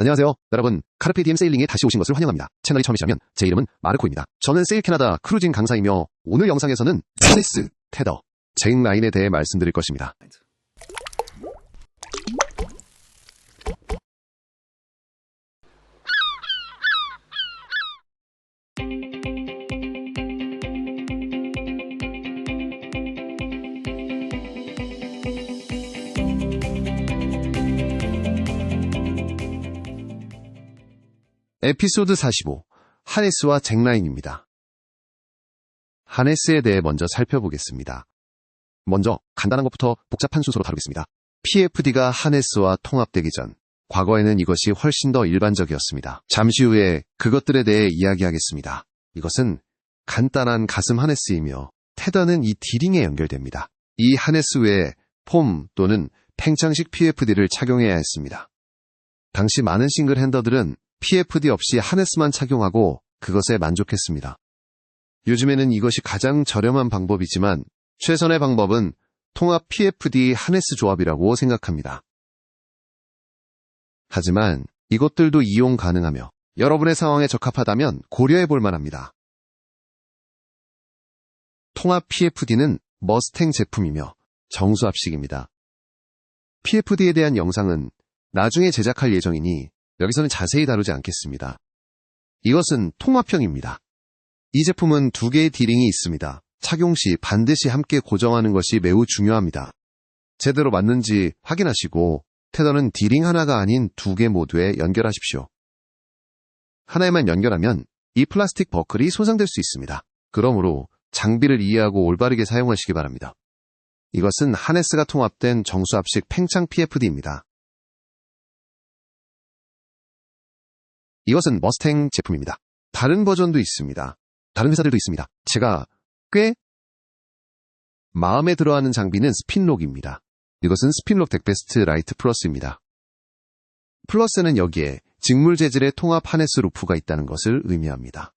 안녕하세요. 여러분, 카르페 디엠 세일링에 다시 오신 것을 환영합니다. 채널이 처음이시라면 제 이름은 마르코입니다. 저는 세일 캐나다 크루징 강사이며 오늘 영상에서는 하네스, 테더, 잭 라인에 대해 말씀드릴 것입니다. 에피소드 45, 하네스와 잭 라인입니다. 하네스에 대해 먼저 살펴보겠습니다. 먼저 간단한 것부터 복잡한 순서로 다루겠습니다. PFD가 하네스와 통합되기 전, 과거에는 이것이 훨씬 더 일반적이었습니다. 잠시 후에 그것들에 대해 이야기하겠습니다. 이것은 간단한 가슴 하네스이며 테더는 이 디링에 연결됩니다. 이 하네스 외에 폼 또는 팽창식 PFD를 착용해야 했습니다. 당시 많은 싱글 핸더들은 PFD 없이 하네스만 착용하고 그것에 만족했습니다. 요즘에는 이것이 가장 저렴한 방법이지만 최선의 방법은 통합 PFD 하네스 조합이라고 생각합니다. 하지만 이것들도 이용 가능하며 여러분의 상황에 적합하다면 고려해 볼 만합니다. 통합 PFD는 머스탱 제품이며 정수압식입니다. PFD에 대한 영상은 나중에 제작할 예정이니 여기서는 자세히 다루지 않겠습니다. 이것은 통합형입니다. 이 제품은 두 개의 디링이 있습니다. 착용 시 반드시 함께 고정하는 것이 매우 중요합니다. 제대로 맞는지 확인하시고 테더는 디링 하나가 아닌 두 개 모두에 연결하십시오. 하나에만 연결하면 이 플라스틱 버클이 손상될 수 있습니다. 그러므로 장비를 이해하고 올바르게 사용하시기 바랍니다. 이것은 하네스가 통합된 정수압식 팽창 PFD입니다. 이것은 머스탱 제품입니다. 다른 버전도 있습니다. 다른 회사들도 있습니다. 제가 꽤 마음에 들어하는 장비는 스핀록입니다. 이것은 스핀록 덱베스트 라이트 플러스입니다. 플러스는 여기에 직물 재질의 통합 하네스 루프가 있다는 것을 의미합니다.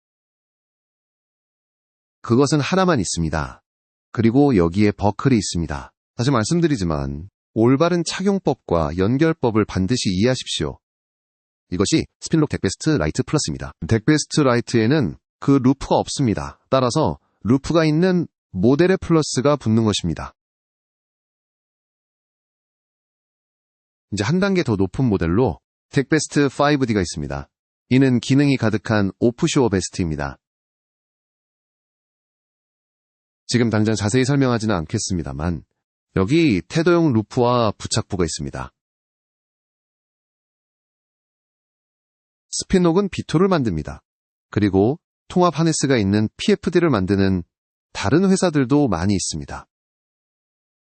그것은 하나만 있습니다. 그리고 여기에 버클이 있습니다. 다시 말씀드리지만 올바른 착용법과 연결법을 반드시 이해하십시오. 이것이 스핀록 덱베스트 라이트 플러스입니다. 덱베스트 라이트에는 그 루프가 없습니다. 따라서 루프가 있는 모델의 플러스가 붙는 것입니다. 이제 한 단계 더 높은 모델로 덱베스트 5D가 있습니다. 이는 기능이 가득한 오프쇼어 베스트입니다. 지금 당장 자세히 설명하지는 않겠습니다만 여기 테더용 루프와 부착부가 있습니다. 스핀록은 비토를 만듭니다. 그리고 통합 하네스가 있는 PFD를 만드는 다른 회사들도 많이 있습니다.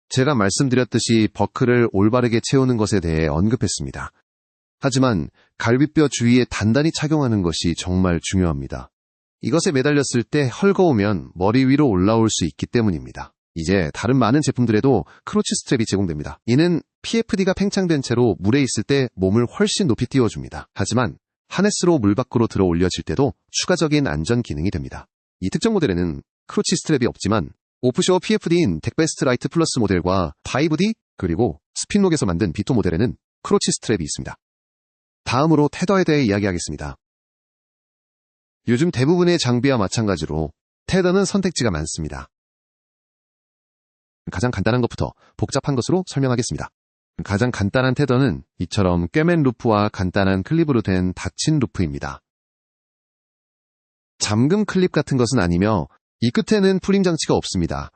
제가 말씀드렸듯이 버클을 올바르게 채우는 것에 대해 언급했습니다. 하지만 갈비뼈 주위에 단단히 착용하는 것이 정말 중요합니다. 이것에 매달렸을 때 헐거우면 머리 위로 올라올 수 있기 때문입니다. 이제 다른 많은 제품들에도 크로치 스트랩이 제공됩니다. 이는 PFD가 팽창된 채로 물에 있을 때 몸을 훨씬 높이 띄워줍니다. 하지만 하네스로 물 밖으로 들어 올려질 때도 추가적인 안전 기능이 됩니다. 이 특정 모델에는 크로치 스트랩이 없지만 오프쇼어 PFD인 덱베스트 라이트 플러스 모델과 5D 그리고 스핀록에서 만든 비토 모델에는 크로치 스트랩이 있습니다. 다음으로 테더에 대해 이야기하겠습니다. 요즘 대부분의 장비와 마찬가지로 테더는 선택지가 많습니다. 가장 간단한 것부터 복잡한 것으로 설명하겠습니다. 가장 간단한 테더는 이처럼 꿰맨 루프와 간단한 클립으로 된 닫힌 루프입니다. 잠금 클립 같은 것은 아니며 이 끝에는 풀링 장치가 없습니다.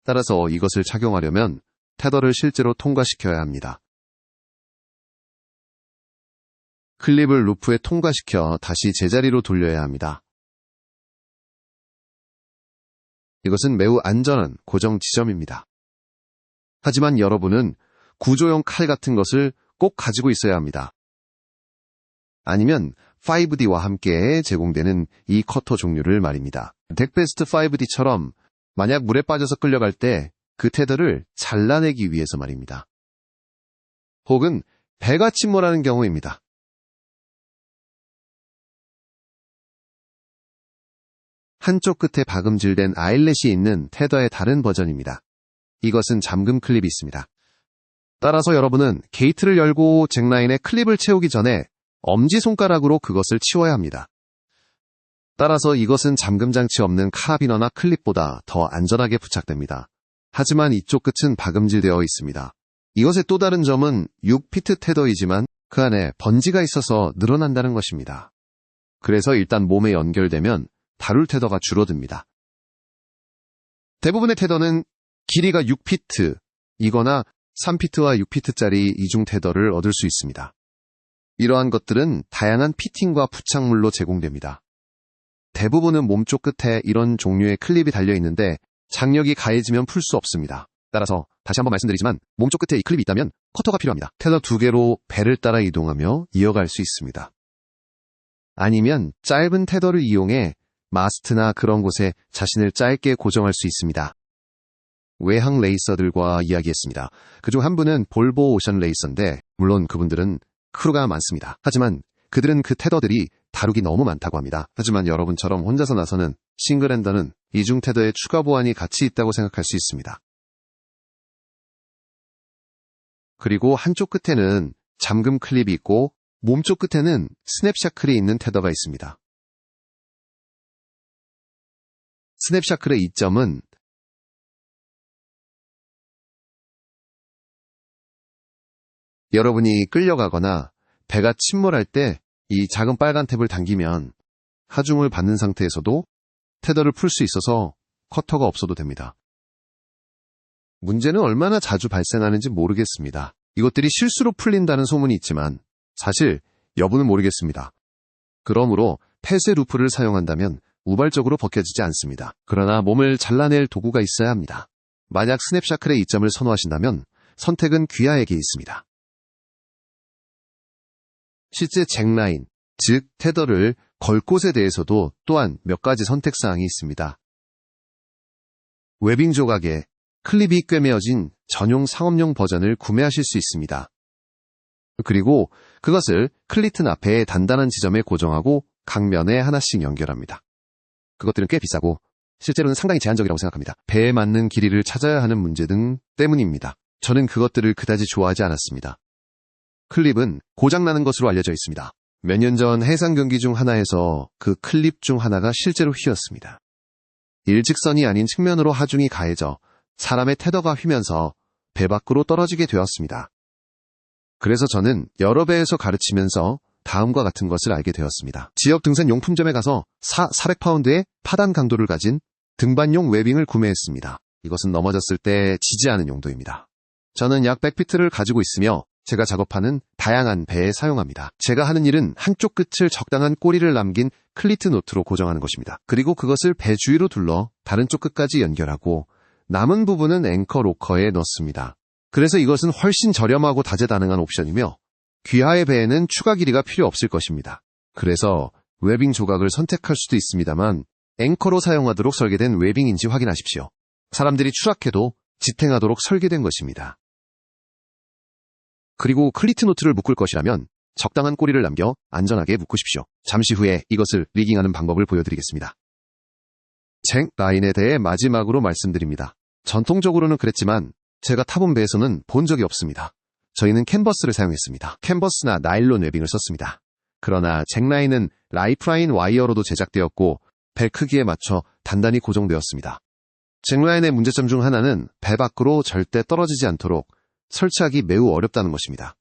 따라서 이것을 착용하려면 테더를 실제로 통과시켜야 합니다. 클립을 루프에 통과시켜 다시 제자리로 돌려야 합니다. 이것은 매우 안전한 고정 지점입니다. 하지만 여러분은 구조용 칼 같은 것을 꼭 가지고 있어야 합니다. 아니면 5D와 함께 제공되는 이 커터 종류를 말입니다. 덱베스트 5D처럼 만약 물에 빠져서 끌려갈 때 그 테더를 잘라내기 위해서 말입니다. 혹은 배가 침몰하는 경우입니다. 한쪽 끝에 박음질된 아일렛이 있는 테더의 다른 버전입니다. 이것은 잠금 클립이 있습니다. 따라서 여러분은 게이트를 열고 잭라인에 클립을 채우기 전에 엄지손가락으로 그것을 치워야 합니다. 따라서 이것은 잠금장치 없는 카비너나 클립보다 더 안전하게 부착됩니다. 하지만 이쪽 끝은 박음질되어 있습니다. 이것의 또 다른 점은 6피트 테더이지만 그 안에 번지가 있어서 늘어난다는 것입니다. 그래서 일단 몸에 연결되면 다룰 테더가 줄어듭니다. 대부분의 테더는 길이가 6피트, 이거나 3피트와 6피트짜리 이중 테더를 얻을 수 있습니다. 이러한 것들은 다양한 피팅과 부착물로 제공됩니다. 대부분은 몸쪽 끝에 이런 종류의 클립이 달려있는데 장력이 가해지면 풀 수 없습니다. 따라서 다시 한번 말씀드리지만 몸쪽 끝에 이 클립이 있다면 커터가 필요합니다. 테더 2개로 배를 따라 이동하며 이어갈 수 있습니다. 아니면 짧은 테더를 이용해 마스트나 그런 곳에 자신을 짧게 고정할 수 있습니다. 외항 레이서들과 이야기했습니다. 그중 한 분은 볼보 오션 레이서인데 물론 그분들은 크루가 많습니다. 하지만 그들은 그 테더들이 다루기 너무 많다고 합니다. 하지만 여러분처럼 혼자서 나서는 싱글핸더는 이중 테더의 추가 보완이 같이 있다고 생각할 수 있습니다. 그리고 한쪽 끝에는 잠금 클립이 있고 몸쪽 끝에는 스냅샤클이 있는 테더가 있습니다. 스냅샤클의 이점은 여러분이 끌려가거나 배가 침몰할 때 이 작은 빨간 탭을 당기면 하중을 받는 상태에서도 테더를 풀 수 있어서 커터가 없어도 됩니다. 문제는 얼마나 자주 발생하는지 모르겠습니다. 이것들이 실수로 풀린다는 소문이 있지만 사실 여부는 모르겠습니다. 그러므로 폐쇄 루프를 사용한다면 우발적으로 벗겨지지 않습니다. 그러나 몸을 잘라낼 도구가 있어야 합니다. 만약 스냅샤클의 이점을 선호하신다면 선택은 귀하에게 있습니다. 실제 잭라인, 즉 테더를 걸 곳에 대해서도 또한 몇 가지 선택사항이 있습니다. 웨빙 조각에 클립이 꿰매어진 전용 상업용 버전을 구매하실 수 있습니다. 그리고 그것을 클리튼 앞에 단단한 지점에 고정하고 각 면에 하나씩 연결합니다. 그것들은 꽤 비싸고 실제로는 상당히 제한적이라고 생각합니다. 배에 맞는 길이를 찾아야 하는 문제 등 때문입니다. 저는 그것들을 그다지 좋아하지 않았습니다. 클립은 고장나는 것으로 알려져 있습니다. 몇 년 전 해상 경기 중 하나에서 그 클립 중 하나가 실제로 휘었습니다. 일직선이 아닌 측면으로 하중이 가해져 사람의 테더가 휘면서 배 밖으로 떨어지게 되었습니다. 그래서 저는 여러 배에서 가르치면서 다음과 같은 것을 알게 되었습니다. 지역 등산 용품점에 가서 400파운드의 파단 강도를 가진 등반용 웨빙을 구매했습니다. 이것은 넘어졌을 때 지지 않은 용도입니다. 저는 약 100피트를 가지고 있으며 제가 작업하는 다양한 배에 사용합니다. 제가 하는 일은 한쪽 끝을 적당한 꼬리를 남긴 클리트 노트로 고정하는 것입니다. 그리고 그것을 배 주위로 둘러 다른 쪽 끝까지 연결하고 남은 부분은 앵커 로커에 넣습니다. 그래서 이것은 훨씬 저렴하고 다재다능한 옵션이며 귀하의 배에는 추가 길이가 필요 없을 것입니다. 그래서 웨빙 조각을 선택할 수도 있습니다만 앵커로 사용하도록 설계된 웨빙인지 확인하십시오. 사람들이 추락해도 지탱하도록 설계된 것입니다. 그리고 클리트 노트를 묶을 것이라면 적당한 꼬리를 남겨 안전하게 묶으십시오. 잠시 후에 이것을 리깅하는 방법을 보여드리겠습니다. 잭 라인에 대해 마지막으로 말씀드립니다. 전통적으로는 그랬지만 제가 타본 배에서는 본 적이 없습니다. 저희는 캔버스를 사용했습니다. 캔버스나 나일론 웨빙을 썼습니다. 그러나 잭 라인은 라이프라인 와이어로도 제작되었고 배 크기에 맞춰 단단히 고정되었습니다. 잭 라인의 문제점 중 하나는 배 밖으로 절대 떨어지지 않도록 설치하기 매우 어렵다는 것입니다.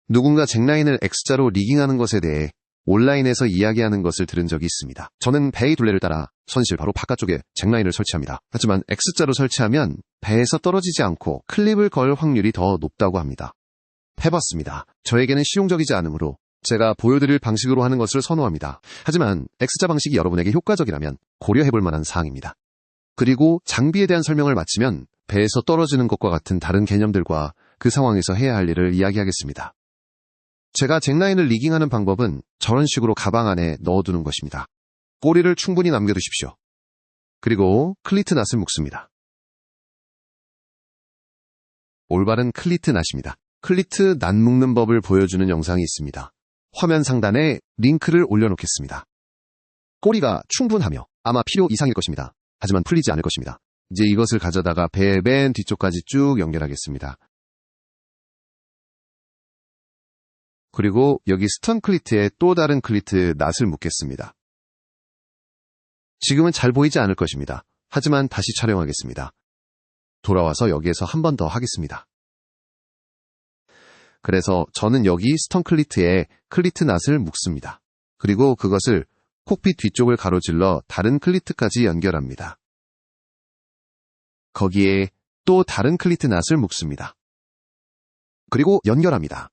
누군가 잭라인을 X자로 리깅하는 것에 대해 온라인에서 이야기하는 것을 들은 적이 있습니다. 저는 배의 둘레를 따라 선실 바로 바깥쪽에 잭라인을 설치합니다. 하지만 X자로 설치하면 배에서 떨어지지 않고 클립을 걸 확률이 더 높다고 합니다. 해봤습니다. 저에게는 실용적이지 않으므로 제가 보여드릴 방식으로 하는 것을 선호합니다. 하지만 X자 방식이 여러분에게 효과적이라면 고려해볼 만한 사항입니다. 그리고 장비에 대한 설명을 마치면 배에서 떨어지는 것과 같은 다른 개념들과 그 상황에서 해야 할 일을 이야기하겠습니다. 제가 잭라인을 리깅하는 방법은 저런 식으로 가방 안에 넣어두는 것입니다. 꼬리를 충분히 남겨두십시오. 그리고 클리트 낫을 묶습니다. 올바른 클리트 낫입니다. 클리트 낫 묶는 법을 보여주는 영상이 있습니다. 화면 상단에 링크를 올려놓겠습니다. 꼬리가 충분하며 아마 필요 이상일 것입니다. 하지만 풀리지 않을 것입니다. 이제 이것을 가져다가 배의 맨 뒤쪽까지 쭉 연결하겠습니다. 그리고 여기 스턴 클리트에 또 다른 클리트 낫을 묶겠습니다. 지금은 잘 보이지 않을 것입니다. 하지만 다시 촬영하겠습니다. 돌아와서 여기에서 한 번 더 하겠습니다. 그래서 저는 여기 스턴 클리트에 클리트 낫을 묶습니다. 그리고 그것을 콕핏 뒤쪽을 가로질러 다른 클리트까지 연결합니다. 거기에 또 다른 클리트 낫을 묶습니다. 그리고 연결합니다.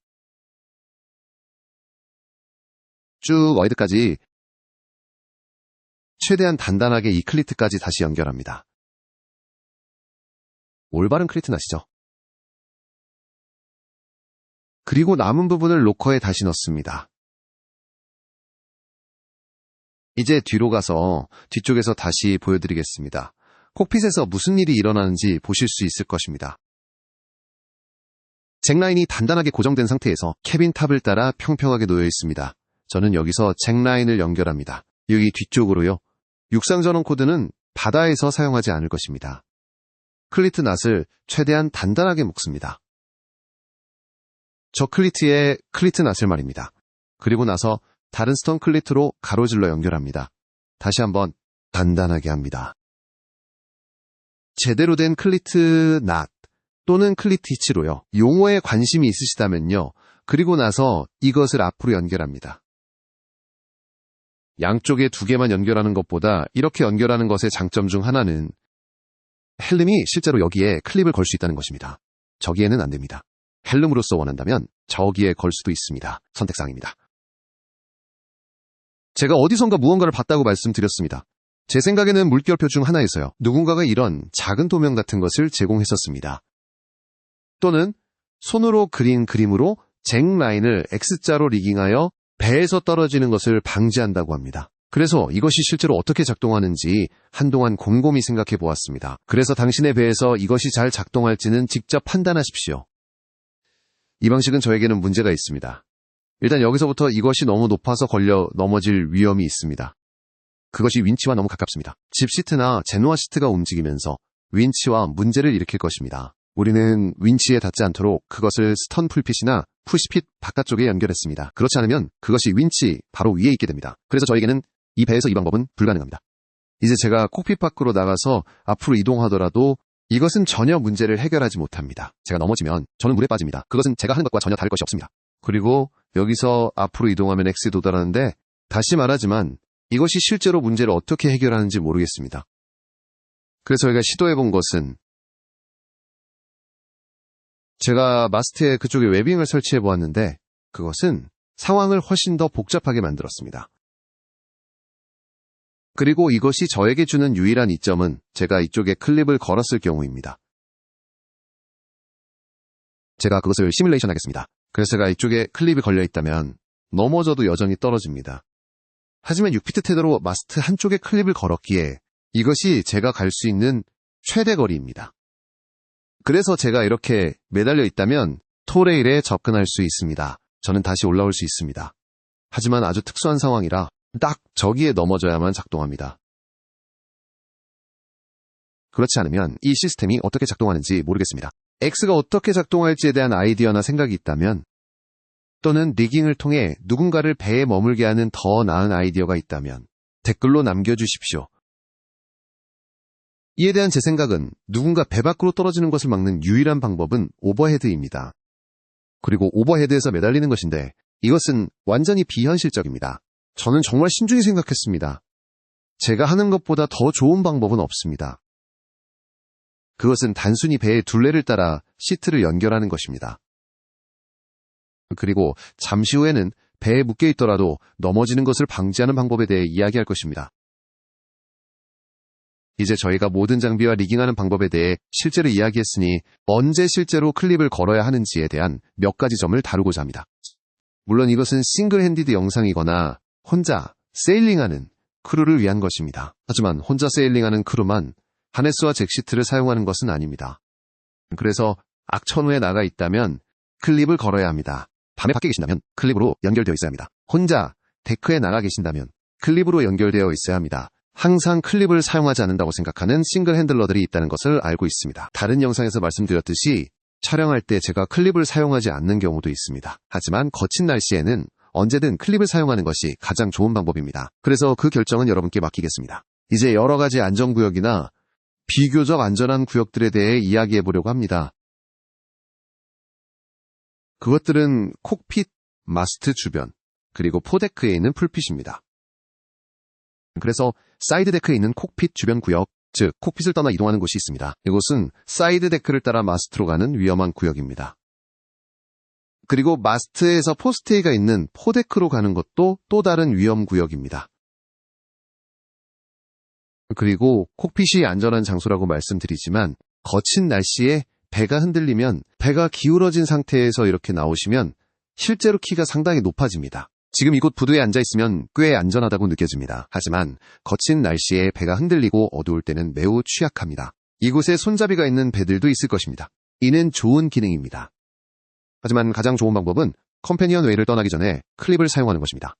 쭉 와이드까지 최대한 단단하게 이 클리트까지 다시 연결합니다. 올바른 클리트 낫이죠. 그리고 남은 부분을 로커에 다시 넣습니다. 이제 뒤로 가서 뒤쪽에서 다시 보여드리겠습니다. 콕핏에서 무슨 일이 일어나는지 보실 수 있을 것입니다. 잭라인이 단단하게 고정된 상태에서 캐빈 탑을 따라 평평하게 놓여 있습니다. 저는 여기서 잭라인을 연결합니다. 여기 뒤쪽으로요. 육상 전원 코드는 바다에서 사용하지 않을 것입니다. 클리트 낫을 최대한 단단하게 묶습니다. 저 클리트에 클리트 낫을 말입니다. 그리고 나서 다른 스톤 클리트로 가로질러 연결합니다. 다시 한번 단단하게 합니다. 제대로 된 클리트 낫 또는 클리트 히치로요. 용어에 관심이 있으시다면요. 그리고 나서 이것을 앞으로 연결합니다. 양쪽에 두 개만 연결하는 것보다 이렇게 연결하는 것의 장점 중 하나는 헬름이 실제로 여기에 클립을 걸 수 있다는 것입니다. 저기에는 안 됩니다. 헬름으로서 원한다면 저기에 걸 수도 있습니다. 선택사항입니다. 제가 어디선가 무언가를 봤다고 말씀드렸습니다. 제 생각에는 물결표 중 하나에서요. 누군가가 이런 작은 도면 같은 것을 제공했었습니다. 또는 손으로 그린 그림으로 잭라인을 X자로 리깅하여 배에서 떨어지는 것을 방지한다고 합니다. 그래서 이것이 실제로 어떻게 작동하는지 한동안 곰곰이 생각해 보았습니다. 그래서 당신의 배에서 이것이 잘 작동할지는 직접 판단하십시오. 이 방식은 저에게는 문제가 있습니다. 일단 여기서부터 이것이 너무 높아서 걸려 넘어질 위험이 있습니다. 그것이 윈치와 너무 가깝습니다. 집 시트나 제노아 시트가 움직이면서 윈치와 문제를 일으킬 것입니다. 우리는 윈치에 닿지 않도록 그것을 스턴 풀핏이나 푸시핏 바깥쪽에 연결했습니다. 그렇지 않으면 그것이 윈치 바로 위에 있게 됩니다. 그래서 저에게는 이 배에서 이 방법은 불가능합니다. 이제 제가 콕핏 밖으로 나가서 앞으로 이동하더라도 이것은 전혀 문제를 해결하지 못합니다. 제가 넘어지면 저는 물에 빠집니다. 그것은 제가 하는 것과 전혀 다를 것이 없습니다. 그리고 여기서 앞으로 이동하면 X에 도달하는데 다시 말하지만 이것이 실제로 문제를 어떻게 해결하는지 모르겠습니다. 그래서 저희가 시도해본 것은 제가 마스트에 그쪽에 웨빙을 설치해 보았는데 그것은 상황을 훨씬 더 복잡하게 만들었습니다. 그리고 이것이 저에게 주는 유일한 이점은 제가 이쪽에 클립을 걸었을 경우입니다. 제가 그것을 시뮬레이션 하겠습니다. 그래서 제가 이쪽에 클립이 걸려 있다면 넘어져도 여전히 떨어집니다. 하지만 6피트 테더로 마스트 한쪽에 클립을 걸었기에 이것이 제가 갈 수 있는 최대 거리입니다. 그래서 제가 이렇게 매달려 있다면 토레일에 접근할 수 있습니다. 저는 다시 올라올 수 있습니다. 하지만 아주 특수한 상황이라 딱 저기에 넘어져야만 작동합니다. 그렇지 않으면 이 시스템이 어떻게 작동하는지 모르겠습니다. X가 어떻게 작동할지에 대한 아이디어나 생각이 있다면 또는 리깅을 통해 누군가를 배에 머물게 하는 더 나은 아이디어가 있다면 댓글로 남겨주십시오. 이에 대한 제 생각은 누군가 배 밖으로 떨어지는 것을 막는 유일한 방법은 오버헤드입니다. 그리고 오버헤드에서 매달리는 것인데 이것은 완전히 비현실적입니다. 저는 정말 신중히 생각했습니다. 제가 하는 것보다 더 좋은 방법은 없습니다. 그것은 단순히 배의 둘레를 따라 시트를 연결하는 것입니다. 그리고 잠시 후에는 배에 묶여 있더라도 넘어지는 것을 방지하는 방법에 대해 이야기할 것입니다. 이제 저희가 모든 장비와 리깅하는 방법에 대해 실제로 이야기했으니 언제 실제로 클립을 걸어야 하는지에 대한 몇 가지 점을 다루고자 합니다. 물론 이것은 싱글 핸디드 영상이거나 혼자 세일링하는 크루를 위한 것입니다. 하지만 혼자 세일링하는 크루만 하네스와 잭시트를 사용하는 것은 아닙니다. 그래서 악천후에 나가 있다면 클립을 걸어야 합니다. 밤에 밖에 계신다면 클립으로 연결되어 있어야 합니다. 혼자 데크에 나가 계신다면 클립으로 연결되어 있어야 합니다. 항상 클립을 사용하지 않는다고 생각하는 싱글 핸들러들이 있다는 것을 알고 있습니다. 다른 영상에서 말씀드렸듯이 촬영할 때 제가 클립을 사용하지 않는 경우도 있습니다. 하지만 거친 날씨에는 언제든 클립을 사용하는 것이 가장 좋은 방법입니다. 그래서 그 결정은 여러분께 맡기겠습니다. 이제 여러 가지 안전구역이나 비교적 안전한 구역들에 대해 이야기해 보려고 합니다. 그것들은 콕핏, 마스트 주변, 그리고 포데크에 있는 풀핏입니다. 그래서 사이드 데크에 있는 콕핏 주변 구역, 즉 콕핏을 떠나 이동하는 곳이 있습니다. 이곳은 사이드 데크를 따라 마스트로 가는 위험한 구역입니다. 그리고 마스트에서 포스트웨이가 있는 포데크로 가는 것도 또 다른 위험 구역입니다. 그리고 콕핏이 안전한 장소라고 말씀드리지만 거친 날씨에 배가 흔들리면 배가 기울어진 상태에서 이렇게 나오시면 실제로 키가 상당히 높아집니다. 지금 이곳 부두에 앉아있으면 꽤 안전하다고 느껴집니다. 하지만 거친 날씨에 배가 흔들리고 어두울 때는 매우 취약합니다. 이곳에 손잡이가 있는 배들도 있을 것입니다. 이는 좋은 기능입니다. 하지만 가장 좋은 방법은 컴패니언 웨이를 떠나기 전에 클립을 사용하는 것입니다.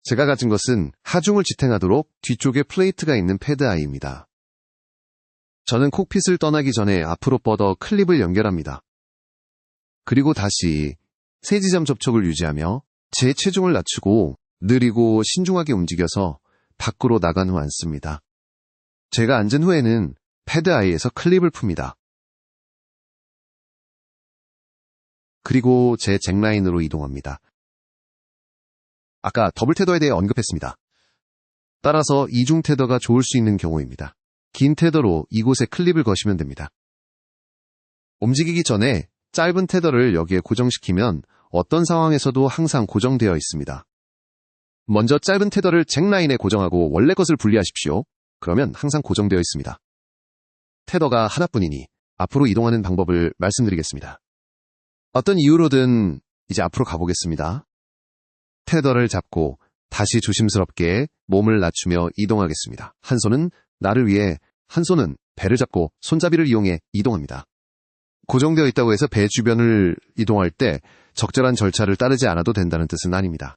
제가 가진 것은 하중을 지탱하도록 뒤쪽에 플레이트가 있는 패드아이입니다. 저는 콕핏을 떠나기 전에 앞으로 뻗어 클립을 연결합니다. 그리고 다시 세 지점 접촉을 유지하며 제 체중을 낮추고 느리고 신중하게 움직여서 밖으로 나간 후 앉습니다. 제가 앉은 후에는 패드아이에서 클립을 풉니다. 그리고 제 잭라인으로 이동합니다. 아까 더블 테더에 대해 언급했습니다. 따라서 이중 테더가 좋을 수 있는 경우입니다. 긴 테더로 이곳에 클립을 거시면 됩니다. 움직이기 전에 짧은 테더를 여기에 고정시키면 어떤 상황에서도 항상 고정되어 있습니다. 먼저 짧은 테더를 잭라인에 고정하고 원래 것을 분리하십시오. 그러면 항상 고정되어 있습니다. 테더가 하나뿐이니 앞으로 이동하는 방법을 말씀드리겠습니다. 어떤 이유로든 이제 앞으로 가보겠습니다. 테더를 잡고 다시 조심스럽게 몸을 낮추며 이동하겠습니다. 한 손은 나를 위해, 한 손은 배를 잡고 손잡이를 이용해 이동합니다. 고정되어 있다고 해서 배 주변을 이동할 때 적절한 절차를 따르지 않아도 된다는 뜻은 아닙니다.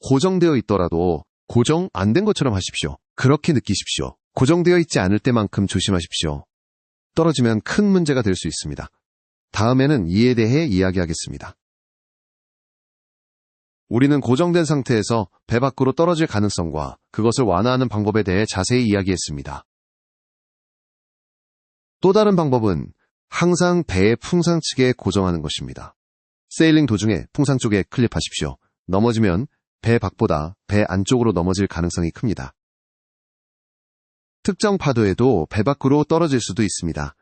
고정되어 있더라도 고정 안 된 것처럼 하십시오. 그렇게 느끼십시오. 고정되어 있지 않을 때만큼 조심하십시오. 떨어지면 큰 문제가 될 수 있습니다. 다음에는 이에 대해 이야기하겠습니다. 우리는 고정된 상태에서 배 밖으로 떨어질 가능성과 그것을 완화하는 방법에 대해 자세히 이야기했습니다. 또 다른 방법은 항상 배의 풍상 측에 고정하는 것입니다. 세일링 도중에 풍상 쪽에 클립하십시오. 넘어지면 배 밖보다 배 안쪽으로 넘어질 가능성이 큽니다. 특정 파도에도 배 밖으로 떨어질 수도 있습니다.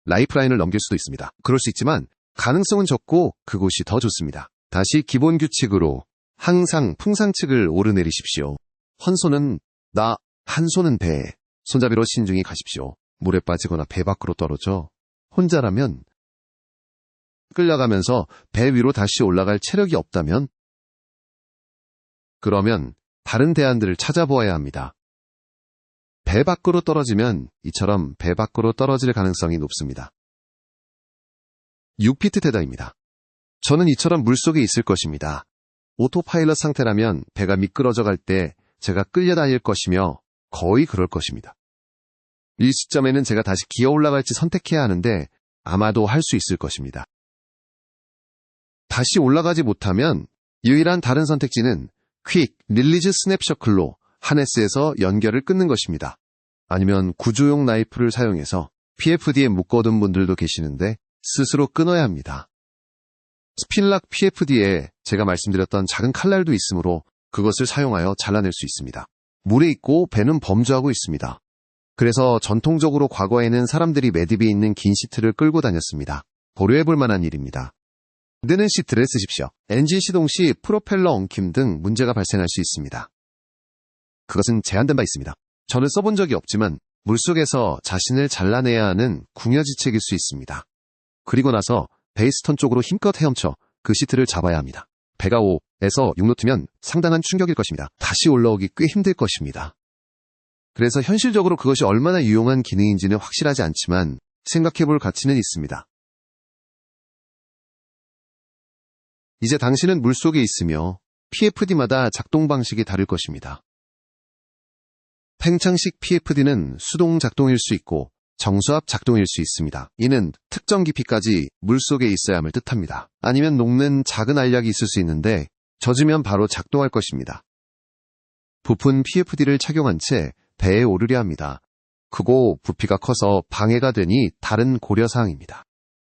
라이프라인을 넘길 수도 있습니다. 그럴 수 있지만 가능성은 적고 그곳이 더 좋습니다. 다시 기본 규칙으로 항상 풍상 측을 오르내리십시오. 한 손은 나, 한 손은 배. 손잡이로 신중히 가십시오. 물에 빠지거나 배 밖으로 떨어져 혼자라면 끌려가면서 배 위로 다시 올라갈 체력이 없다면 그러면 다른 대안들을 찾아보아야 합니다. 배 밖으로 떨어지면 이처럼 배 밖으로 떨어질 가능성이 높습니다. 6피트 테더입니다. 저는 이처럼 물속에 있을 것입니다. 오토파일럿 상태라면 배가 미끄러져 갈 때 제가 끌려다닐 것이며 거의 그럴 것입니다. 이 시점에는 제가 다시 기어 올라갈지 선택해야 하는데 아마도 할 수 있을 것입니다. 다시 올라가지 못하면 유일한 다른 선택지는 퀵 릴리즈 스냅셔클로 하네스에서 연결을 끊는 것입니다. 아니면 구조용 나이프를 사용해서 PFD에 묶어둔 분들도 계시는데 스스로 끊어야 합니다. 스핀락 PFD에 제가 말씀드렸던 작은 칼날도 있으므로 그것을 사용하여 잘라낼 수 있습니다. 물에 있고 배는 범주하고 있습니다. 그래서 전통적으로 과거에는 사람들이 매듭이 있는 긴 시트를 끌고 다녔습니다. 고려해볼 만한 일입니다. 뜨는 시트를 쓰십시오. 엔진 시동 시 프로펠러 엉킴 등 문제가 발생할 수 있습니다. 그것은 제한된 바 있습니다. 저는 써본 적이 없지만 물속에서 자신을 잘라내야 하는 궁여지책일 수 있습니다. 그리고 나서 베이스턴 쪽으로 힘껏 헤엄쳐 그 시트를 잡아야 합니다. 배가 5에서 6노트면 상당한 충격일 것입니다. 다시 올라오기 꽤 힘들 것입니다. 그래서 현실적으로 그것이 얼마나 유용한 기능인지는 확실하지 않지만 생각해볼 가치는 있습니다. 이제 당신은 물속에 있으며 PFD마다 작동 방식이 다를 것입니다. 팽창식 PFD는 수동 작동일 수 있고 정수압 작동일 수 있습니다. 이는 특정 깊이까지 물속에 있어야 함을 뜻합니다. 아니면 녹는 작은 알약이 있을 수 있는데 젖으면 바로 작동할 것입니다. 부푼 PFD를 착용한 채 배에 오르려 합니다. 크고 부피가 커서 방해가 되니 다른 고려사항입니다.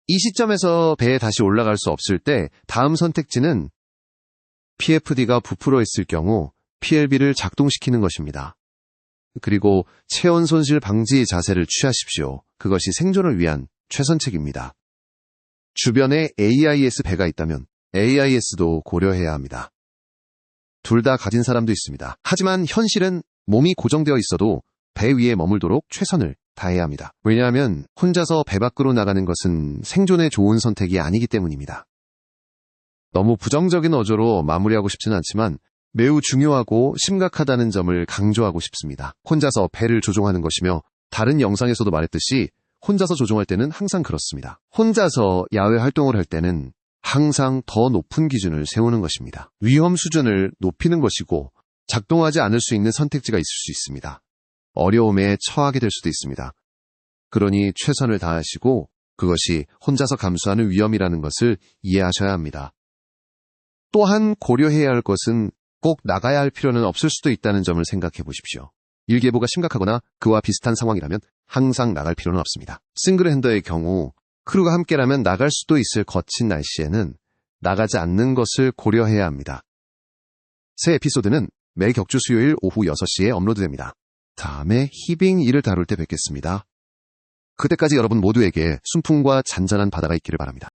이 시점에서 배에 다시 올라갈 수 없을 때 다음 선택지는 PFD가 부풀어 있을 경우 PLB를 작동시키는 것입니다. 그리고 체온 손실 방지 자세를 취하십시오. 그것이 생존을 위한 최선책입니다. 주변에 AIS 배가 있다면 AIS도 고려해야 합니다. 둘 다 가진 사람도 있습니다. 하지만 현실은 몸이 고정되어 있어도 배 위에 머물도록 최선을 다해야 합니다. 왜냐하면 혼자서 배 밖으로 나가는 것은 생존에 좋은 선택이 아니기 때문입니다. 너무 부정적인 어조로 마무리하고 싶지는 않지만 매우 중요하고 심각하다는 점을 강조하고 싶습니다. 혼자서 배를 조종하는 것이며 다른 영상에서도 말했듯이 혼자서 조종할 때는 항상 그렇습니다. 혼자서 야외 활동을 할 때는 항상 더 높은 기준을 세우는 것입니다. 위험 수준을 높이는 것이고 작동하지 않을 수 있는 선택지가 있을 수 있습니다. 어려움에 처하게 될 수도 있습니다. 그러니 최선을 다하시고 그것이 혼자서 감수하는 위험이라는 것을 이해하셔야 합니다. 또한 고려해야 할 것은 꼭 나가야 할 필요는 없을 수도 있다는 점을 생각해 보십시오. 일개보가 심각하거나 그와 비슷한 상황이라면 항상 나갈 필요는 없습니다. 싱글핸더의 경우 크루가 함께라면 나갈 수도 있을 거친 날씨에는 나가지 않는 것을 고려해야 합니다. 새 에피소드는 매 격주 수요일 오후 6시에 업로드됩니다. 다음에 히빙 2를 다룰 때 뵙겠습니다. 그때까지 여러분 모두에게 순풍과 잔잔한 바다가 있기를 바랍니다.